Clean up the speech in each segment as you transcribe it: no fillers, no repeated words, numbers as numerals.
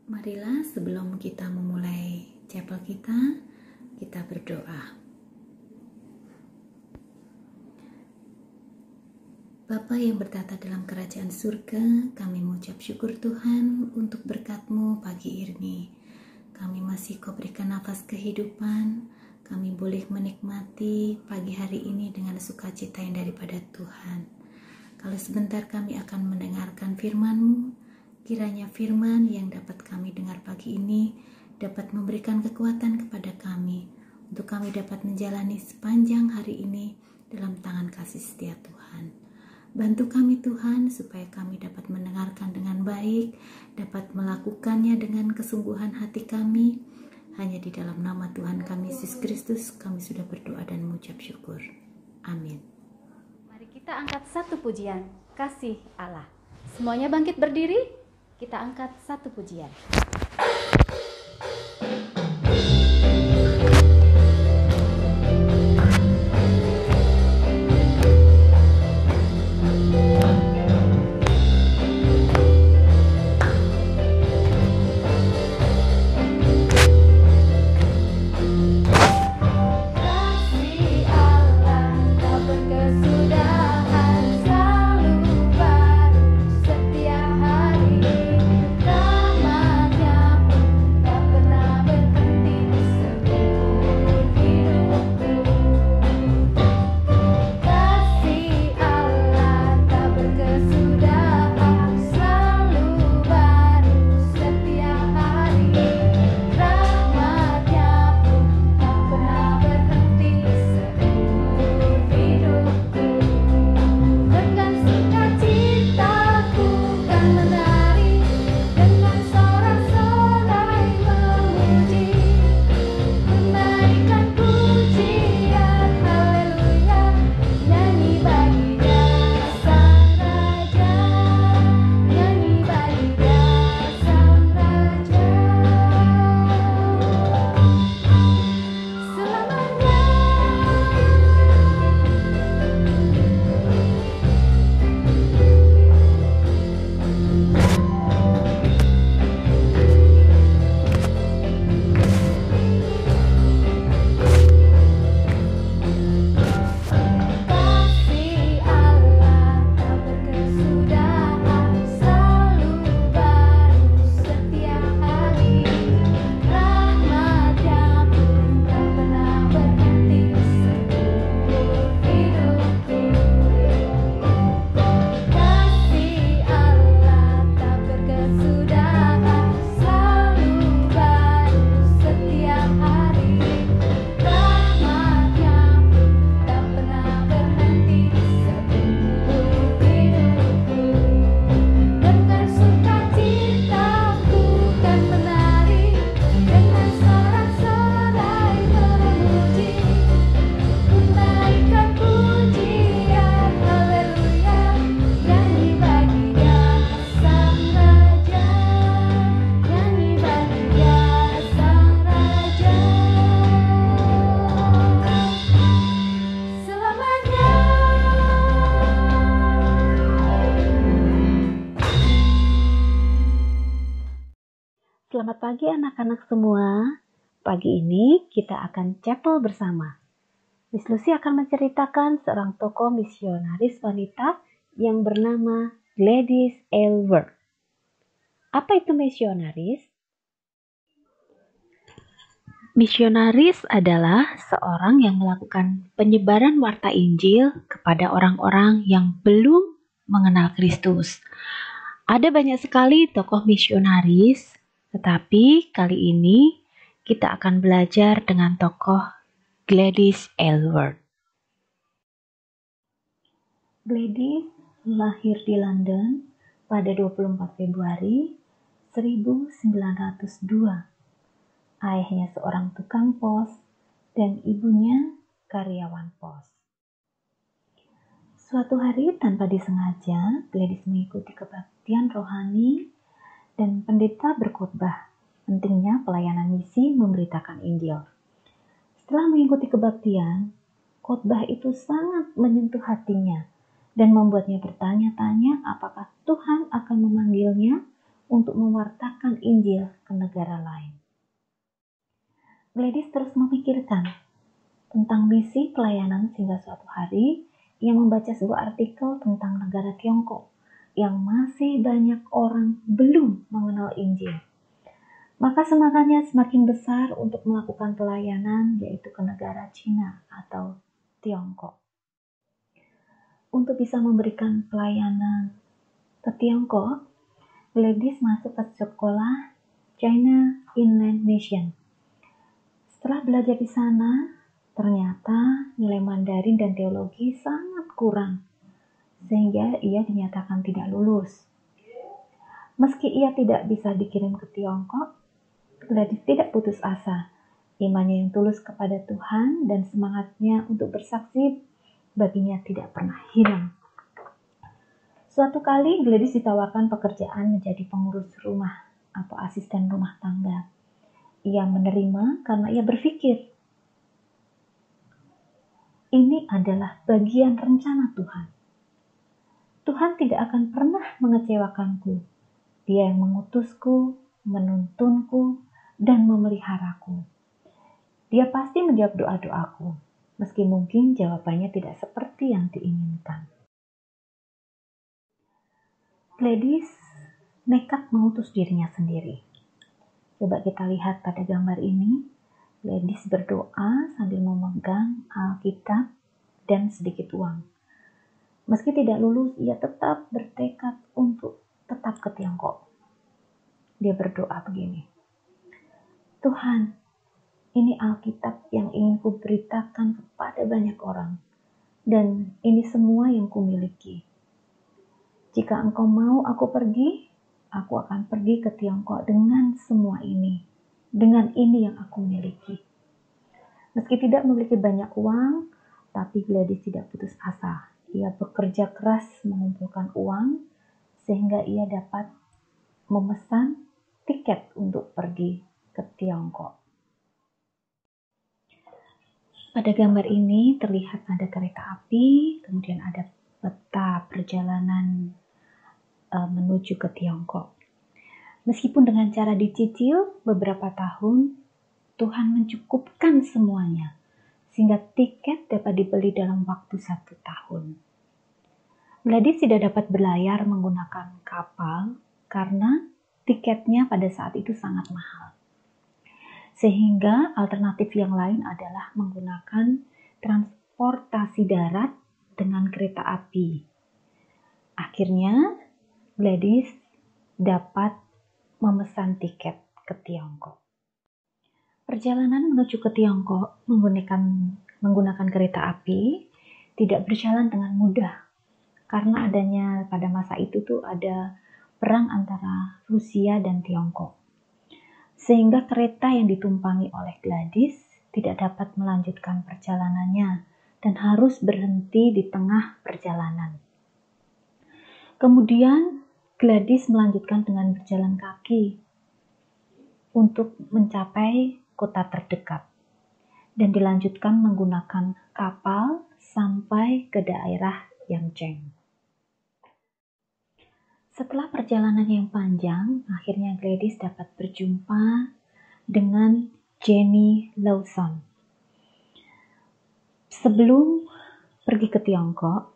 Marilah sebelum kita memulai chapel kita berdoa. Bapa yang bertata dalam kerajaan surga, kami mengucap syukur Tuhan untuk berkat-Mu pagi ini. Kami masih Kau berikan nafas kehidupan, kami boleh menikmati pagi hari ini dengan sukacita yang daripada Tuhan. Kalau sebentar kami akan mendengarkan firman-Mu, kiranya firman yang dapat kami dengar pagi ini dapat memberikan kekuatan kepada kami, untuk kami dapat menjalani sepanjang hari ini dalam tangan kasih setia Tuhan. Bantu kami Tuhan supaya kami dapat mendengarkan dengan baik, dapat melakukannya dengan kesungguhan hati kami. Hanya di dalam nama Tuhan kami Yesus Kristus kami sudah berdoa dan mengucap syukur. Amin. Mari kita angkat satu pujian, kasih Allah. Semuanya bangkit berdiri, kita angkat satu pujian. Selamat pagi anak-anak semua. Pagi ini kita akan chapel bersama. Miss Lucy akan menceritakan seorang tokoh misionaris wanita yang bernama Gladys Aylward. Apa itu misionaris? Misionaris adalah seorang yang melakukan penyebaran warta Injil kepada orang-orang yang belum mengenal Kristus. Ada banyak sekali tokoh misionaris, tetapi kali ini kita akan belajar dengan tokoh Gladys Aylward. Gladys lahir di London pada 24 Februari 1902. Ayahnya seorang tukang pos dan ibunya karyawan pos. Suatu hari tanpa disengaja, Gladys mengikuti kebaktian rohani dan pendeta berkhotbah, pentingnya pelayanan misi memberitakan Injil. Setelah mengikuti kebaktian, khotbah itu sangat menyentuh hatinya dan membuatnya bertanya-tanya apakah Tuhan akan memanggilnya untuk mewartakan Injil ke negara lain. Gladys terus memikirkan tentang misi pelayanan sehingga suatu hari ia membaca sebuah artikel tentang negara Tiongkok yang masih banyak orang belum mengenal Injil. Maka semangatnya semakin besar untuk melakukan pelayanan, yaitu ke negara Cina atau Tiongkok. Untuk bisa memberikan pelayanan ke Tiongkok, Gladys masuk ke sekolah China Inland Mission. Setelah belajar di sana, ternyata nilai Mandarin dan teologi sangat kurang, sehingga ia dinyatakan tidak lulus. Meski ia tidak bisa dikirim ke Tiongkok, Gladys tidak putus asa. Imannya yang tulus kepada Tuhan dan semangatnya untuk bersaksi baginya tidak pernah hilang. Suatu kali Gladys ditawarkan pekerjaan menjadi pengurus rumah atau asisten rumah tangga. Ia menerima karena ia berpikir, ini adalah bagian rencana Tuhan. Tuhan tidak akan pernah mengecewakanku. Dia yang mengutusku, menuntunku, dan memeliharaku. Dia pasti menjawab doa-doaku, meski mungkin jawabannya tidak seperti yang diinginkan. Gladys nekat mengutus dirinya sendiri. Coba kita lihat pada gambar ini. Gladys berdoa sambil memegang Alkitab dan sedikit uang. Meski tidak lulus, ia tetap bertekad untuk tetap ke Tiongkok. Dia berdoa begini, Tuhan, ini Alkitab yang ingin kuberitakan kepada banyak orang, dan ini semua yang kumiliki. Jika Engkau mau aku pergi, aku akan pergi ke Tiongkok dengan semua ini, dengan ini yang aku miliki. Meski tidak memiliki banyak uang, tapi Gladys tidak putus asa. Ia bekerja keras mengumpulkan uang, sehingga ia dapat memesan tiket untuk pergi ke Tiongkok. Pada gambar ini terlihat ada kereta api, kemudian ada peta perjalanan menuju ke Tiongkok. Meskipun dengan cara dicicil beberapa tahun, Tuhan mencukupkan semuanya, sehingga tiket dapat dibeli dalam waktu 1 tahun. Gladys tidak dapat berlayar menggunakan kapal karena tiketnya pada saat itu sangat mahal. Sehingga alternatif yang lain adalah menggunakan transportasi darat dengan kereta api. Akhirnya, Gladys dapat memesan tiket ke Tiongkok. Perjalanan menuju ke Tiongkok menggunakan kereta api tidak berjalan dengan mudah karena adanya pada masa itu ada perang antara Rusia dan Tiongkok. Sehingga kereta yang ditumpangi oleh Gladys tidak dapat melanjutkan perjalanannya dan harus berhenti di tengah perjalanan. Kemudian Gladys melanjutkan dengan berjalan kaki untuk mencapai kota terdekat dan dilanjutkan menggunakan kapal sampai ke daerah Yangcheng. Setelah perjalanan yang panjang, akhirnya Gladys dapat berjumpa dengan Jenny Lawson. Sebelum pergi ke Tiongkok,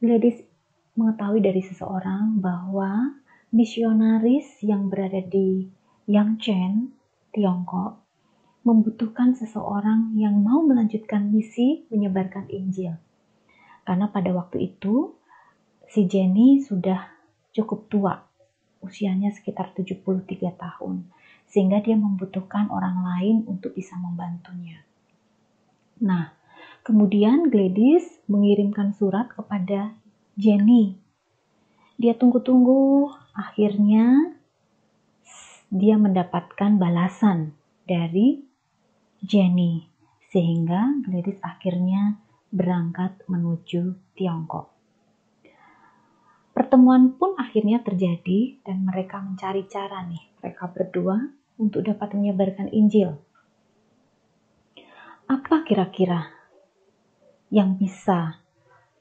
Gladys mengetahui dari seseorang bahwa misionaris yang berada di Yangcheng, Tiongkok, membutuhkan seseorang yang mau melanjutkan misi menyebarkan Injil. Karena pada waktu itu, si Jenny sudah cukup tua, usianya sekitar 73 tahun, sehingga dia membutuhkan orang lain untuk bisa membantunya. Nah, kemudian Gladys mengirimkan surat kepada Jenny. Dia tunggu-tunggu, akhirnya dia mendapatkan balasan dari Jenny, sehingga Gladys akhirnya berangkat menuju Tiongkok. Pertemuan pun akhirnya terjadi dan mereka mencari cara mereka berdua untuk dapat menyebarkan Injil. Apa kira-kira yang bisa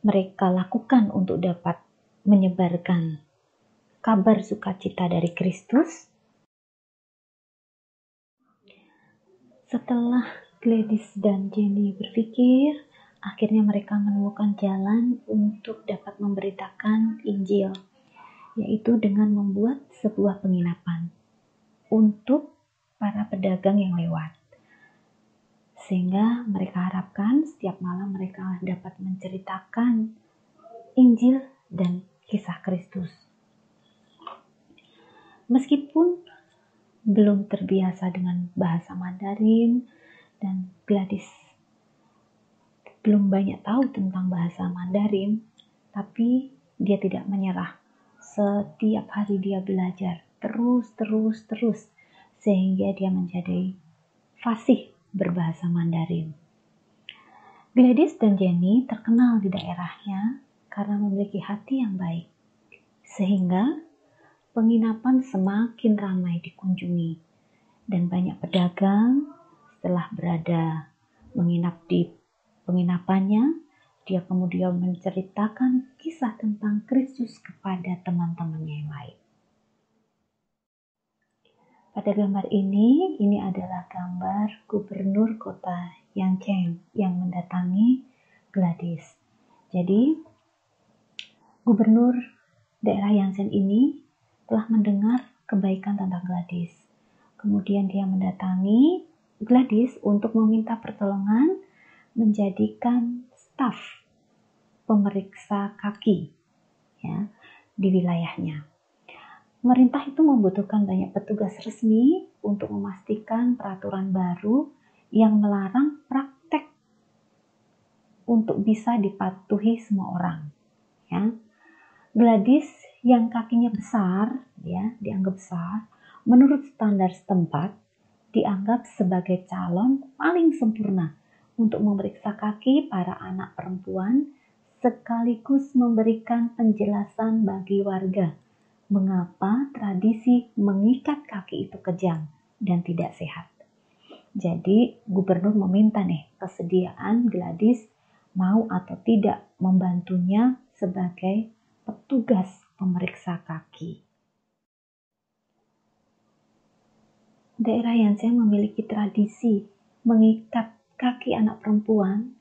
mereka lakukan untuk dapat menyebarkan kabar sukacita dari Kristus? Setelah Gladys dan Jenny berpikir, akhirnya mereka menemukan jalan untuk dapat memberitakan Injil, yaitu dengan membuat sebuah penginapan untuk para pedagang yang lewat. Sehingga mereka harapkan setiap malam mereka dapat menceritakan Injil dan kisah Kristus. Meskipun belum terbiasa dengan bahasa Mandarin dan Gladys belum banyak tahu tentang bahasa Mandarin, tapi dia tidak menyerah. Setiap hari dia belajar terus sehingga dia menjadi fasih berbahasa Mandarin. Gladys dan Jenny terkenal di daerahnya karena memiliki hati yang baik, sehingga penginapan semakin ramai dikunjungi, dan banyak pedagang setelah menginap di penginapannya, dia kemudian menceritakan kisah tentang Kristus kepada teman-temannya yang lain. Pada gambar ini adalah gambar gubernur kota Yancheng yang mendatangi Gladys. Jadi, gubernur daerah Yancheng ini telah mendengar kebaikan tentang Gladys. Kemudian dia mendatangi Gladys untuk meminta pertolongan menjadikan staf pemeriksa kaki ya, di wilayahnya. Pemerintah itu membutuhkan banyak petugas resmi untuk memastikan peraturan baru yang melarang praktek untuk bisa dipatuhi semua orang. Ya. Gladys yang kakinya besar, ya, dianggap besar, menurut standar setempat, dianggap sebagai calon paling sempurna untuk memeriksa kaki para anak perempuan sekaligus memberikan penjelasan bagi warga mengapa tradisi mengikat kaki itu kejam dan tidak sehat. Jadi gubernur meminta kesediaan Gladys mau atau tidak membantunya sebagai petugas pemeriksa kaki. Daerah Yancheng memiliki tradisi mengikat kaki anak perempuan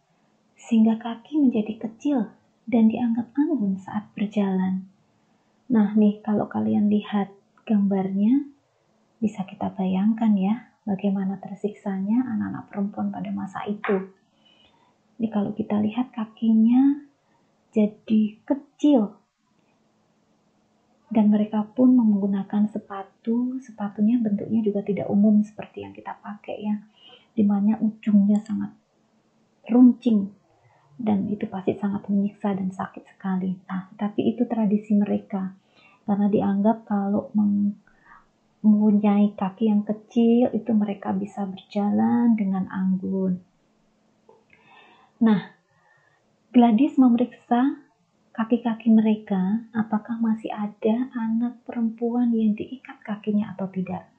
sehingga kaki menjadi kecil dan dianggap anggun saat berjalan. Nah nih, kalau kalian lihat gambarnya, bisa kita bayangkan ya bagaimana tersiksanya anak-anak perempuan pada masa itu. Ini kalau kita lihat kakinya jadi kecil dan mereka pun menggunakan sepatunya bentuknya juga tidak umum seperti yang kita pakai ya, dimana ujungnya sangat runcing dan itu pasti sangat menyiksa dan sakit sekali. Nah, tapi itu tradisi mereka karena dianggap kalau mempunyai kaki yang kecil itu mereka bisa berjalan dengan anggun. Nah, Gladys memeriksa kaki-kaki mereka, apakah masih ada anak perempuan yang diikat kakinya atau tidak.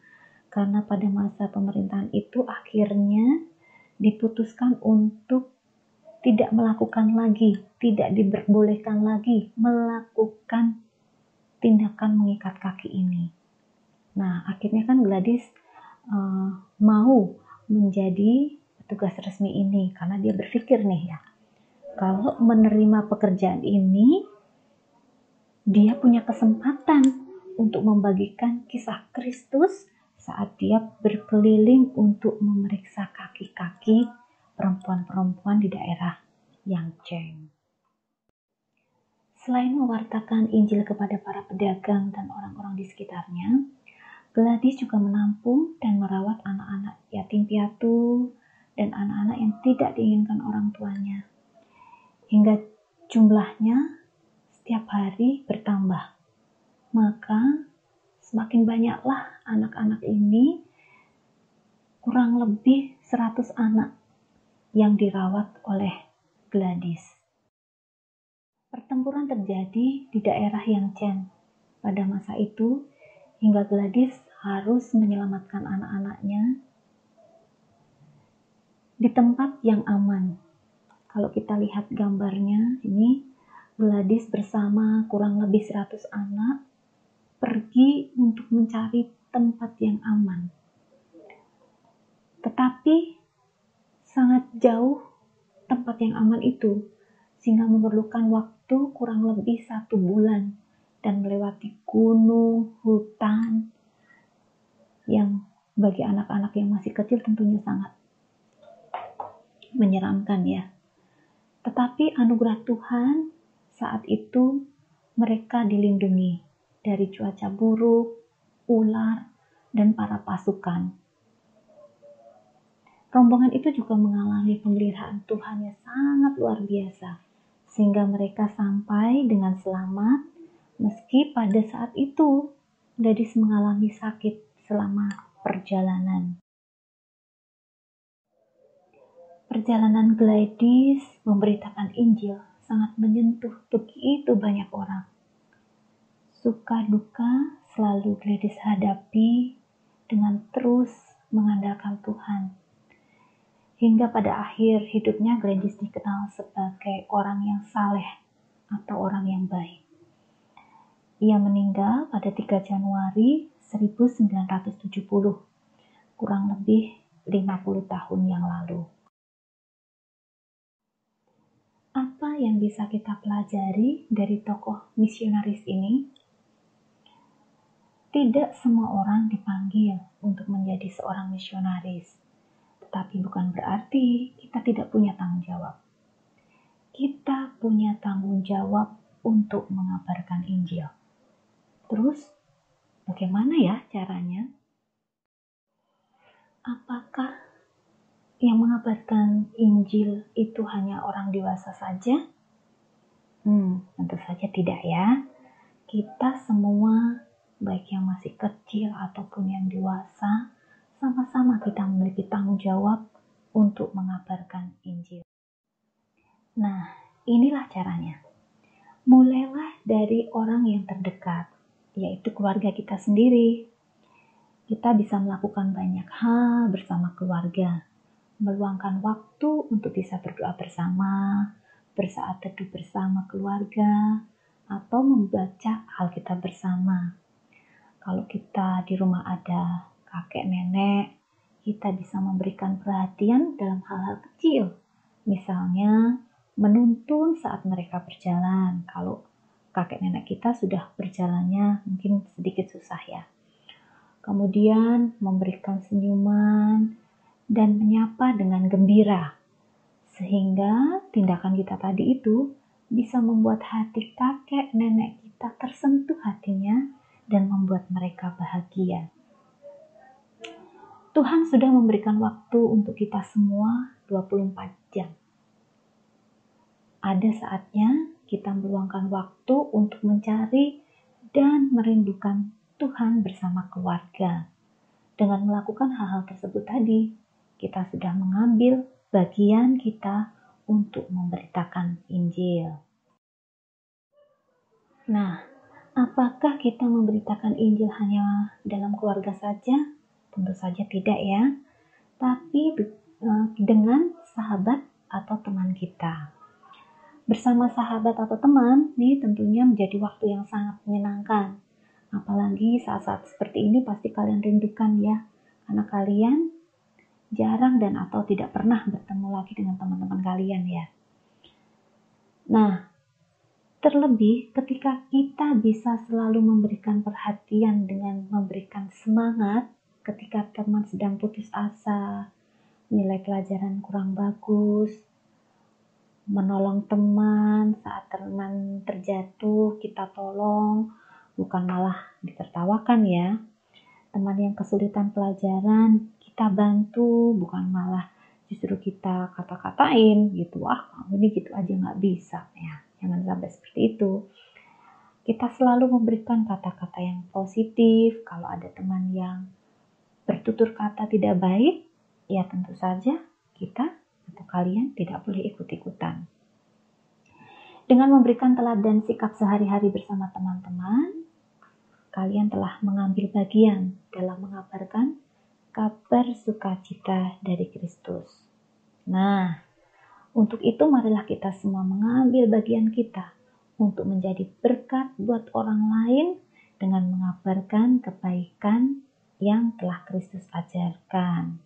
Karena pada masa pemerintahan itu akhirnya diputuskan untuk tidak melakukan lagi, tidak diperbolehkan lagi melakukan tindakan mengikat kaki ini. Nah, akhirnya kan Gladys mau menjadi petugas resmi ini karena dia berpikir kalau menerima pekerjaan ini, dia punya kesempatan untuk membagikan kisah Kristus saat dia berkeliling untuk memeriksa kaki-kaki perempuan-perempuan di daerah Yancheng. Selain mewartakan Injil kepada para pedagang dan orang-orang di sekitarnya, Gladys juga menampung dan merawat anak-anak yatim piatu dan anak-anak yang tidak diinginkan orang tuanya. Hingga jumlahnya setiap hari bertambah. Maka semakin banyaklah anak-anak ini, kurang lebih 100 anak yang dirawat oleh Gladys. Pertempuran terjadi di daerah Yancheng pada masa itu hingga Gladys harus menyelamatkan anak-anaknya di tempat yang aman. Kalau kita lihat gambarnya, ini Gladys bersama kurang lebih 100 anak pergi untuk mencari tempat yang aman. Tetapi sangat jauh tempat yang aman itu, sehingga memerlukan waktu kurang lebih 1 bulan dan melewati gunung, hutan, yang bagi anak-anak yang masih kecil tentunya sangat menyeramkan ya. Tetapi anugerah Tuhan saat itu mereka dilindungi dari cuaca buruk, ular, dan para pasukan. Rombongan itu juga mengalami pemeliharaan Tuhan yang sangat luar biasa, sehingga mereka sampai dengan selamat, meski pada saat itu gadis mengalami sakit selama perjalanan. Perjalanan Gladys memberitakan Injil sangat menyentuh begitu banyak orang. Suka duka selalu Gladys hadapi dengan terus mengandalkan Tuhan. Hingga pada akhir hidupnya Gladys dikenal sebagai orang yang saleh atau orang yang baik. Ia meninggal pada 3 Januari 1970, kurang lebih 50 tahun yang lalu. Apa yang bisa kita pelajari dari tokoh misionaris ini? Tidak semua orang dipanggil untuk menjadi seorang misionaris, tetapi bukan berarti kita tidak punya tanggung jawab. Kita punya tanggung jawab untuk mengabarkan Injil. Terus, bagaimana ya caranya? Apakah yang mengabarkan Injil itu hanya orang dewasa saja? Tentu saja tidak ya. Kita semua, baik yang masih kecil ataupun yang dewasa, sama-sama kita memiliki tanggung jawab untuk mengabarkan Injil. Nah, inilah caranya. Mulailah dari orang yang terdekat, yaitu keluarga kita sendiri. Kita bisa melakukan banyak hal bersama keluarga, meluangkan waktu untuk bisa berdoa bersama, bersaat teduh bersama keluarga, atau membaca Alkitab bersama. Kalau kita di rumah ada kakek nenek, kita bisa memberikan perhatian dalam hal-hal kecil. Misalnya, menuntun saat mereka berjalan. Kalau kakek nenek kita sudah berjalannya mungkin sedikit susah ya. Kemudian memberikan senyuman dan menyapa dengan gembira, sehingga tindakan kita tadi itu bisa membuat hati kakek nenek kita tersentuh hatinya dan membuat mereka bahagia. Tuhan sudah memberikan waktu untuk kita semua 24 jam. Ada saatnya kita meluangkan waktu untuk mencari dan merindukan Tuhan bersama keluarga. Dengan melakukan hal-hal tersebut tadi, kita sudah mengambil bagian kita untuk memberitakan Injil. Nah, apakah kita memberitakan Injil hanya dalam keluarga saja? Tentu saja tidak ya, tapi dengan sahabat atau teman kita. Bersama sahabat atau teman, ini tentunya menjadi waktu yang sangat menyenangkan. Apalagi saat-saat seperti ini pasti kalian rindukan ya, karena kalian jarang dan atau tidak pernah bertemu lagi dengan teman-teman kalian ya. Nah, terlebih ketika kita bisa selalu memberikan perhatian dengan memberikan semangat ketika teman sedang putus asa, nilai pelajaran kurang bagus, menolong teman saat teman terjatuh, kita tolong, bukan malah ditertawakan ya. Teman yang kesulitan pelajaran, kita bantu, bukan malah justru kita kata-katain gitu. Kamu ini gitu aja gak bisa ya. Jangan sampai seperti itu. Kita selalu memberikan kata-kata yang positif. Kalau ada teman yang bertutur kata tidak baik, ya tentu saja kita atau kalian tidak boleh ikut-ikutan. Dengan memberikan teladan sikap sehari-hari bersama teman-teman, kalian telah mengambil bagian dalam mengabarkan kabar sukacita dari Kristus. Nah, untuk itu marilah kita semua mengambil bagian kita untuk menjadi berkat buat orang lain dengan mengabarkan kebaikan yang telah Kristus ajarkan.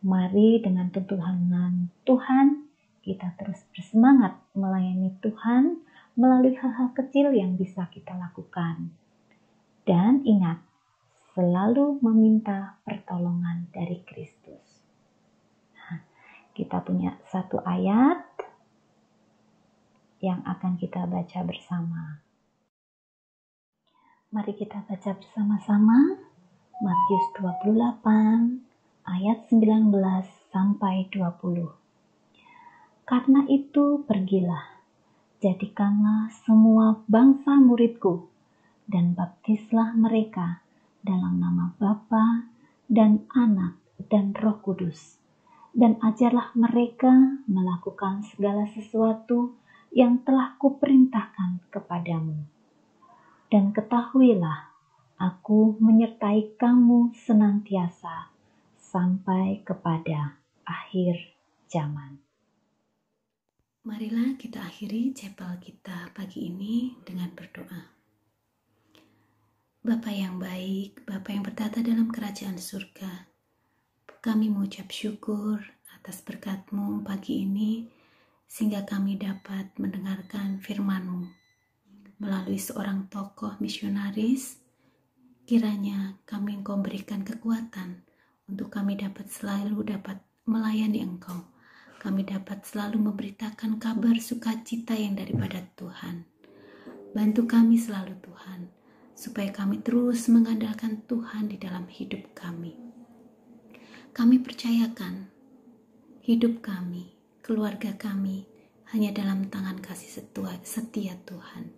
Mari dengan tuntunan Tuhan, kita terus bersemangat melayani Tuhan melalui hal-hal kecil yang bisa kita lakukan. Dan ingat, selalu meminta pertolongan dari Kristus. Nah, kita punya satu ayat yang akan kita baca bersama. Mari kita baca bersama-sama Matius 28 ayat 19 sampai 20. Karena itu pergilah, jadikanlah semua bangsa muridku, dan baptislah mereka dalam nama Bapa dan Anak dan Roh Kudus, dan ajarlah mereka melakukan segala sesuatu yang telah kuperintahkan kepadamu. Dan ketahuilah, aku menyertai kamu senantiasa sampai kepada akhir zaman. Marilah kita akhiri chapel kita pagi ini dengan berdoa. Bapa yang baik, Bapa yang bertata dalam kerajaan surga, kami mengucap syukur atas berkat-Mu pagi ini, sehingga kami dapat mendengarkan firman-Mu melalui seorang tokoh misionaris. Kiranya kami Engkau berikan kekuatan untuk kami selalu dapat melayani Engkau. Kami dapat selalu memberitakan kabar sukacita yang daripada Tuhan. Bantu kami selalu Tuhan, supaya kami terus mengandalkan Tuhan di dalam hidup kami. Kami percayakan hidup kami, keluarga kami, hanya dalam tangan kasih setia Tuhan.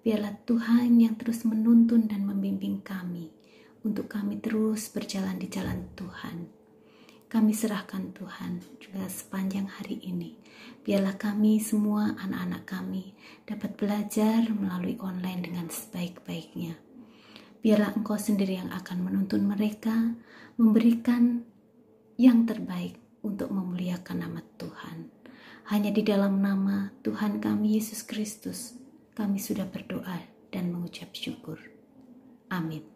Biarlah Tuhan yang terus menuntun dan membimbing kami, untuk kami terus berjalan di jalan Tuhan. Kami serahkan Tuhan juga sepanjang hari ini. Biarlah kami semua anak-anak kami dapat belajar melalui online dengan sebaik-baiknya. Biarlah Engkau sendiri yang akan menuntun mereka, memberikan yang terbaik untuk memuliakan nama Tuhan. Hanya di dalam nama Tuhan kami Yesus Kristus, kami sudah berdoa dan mengucap syukur. Amin.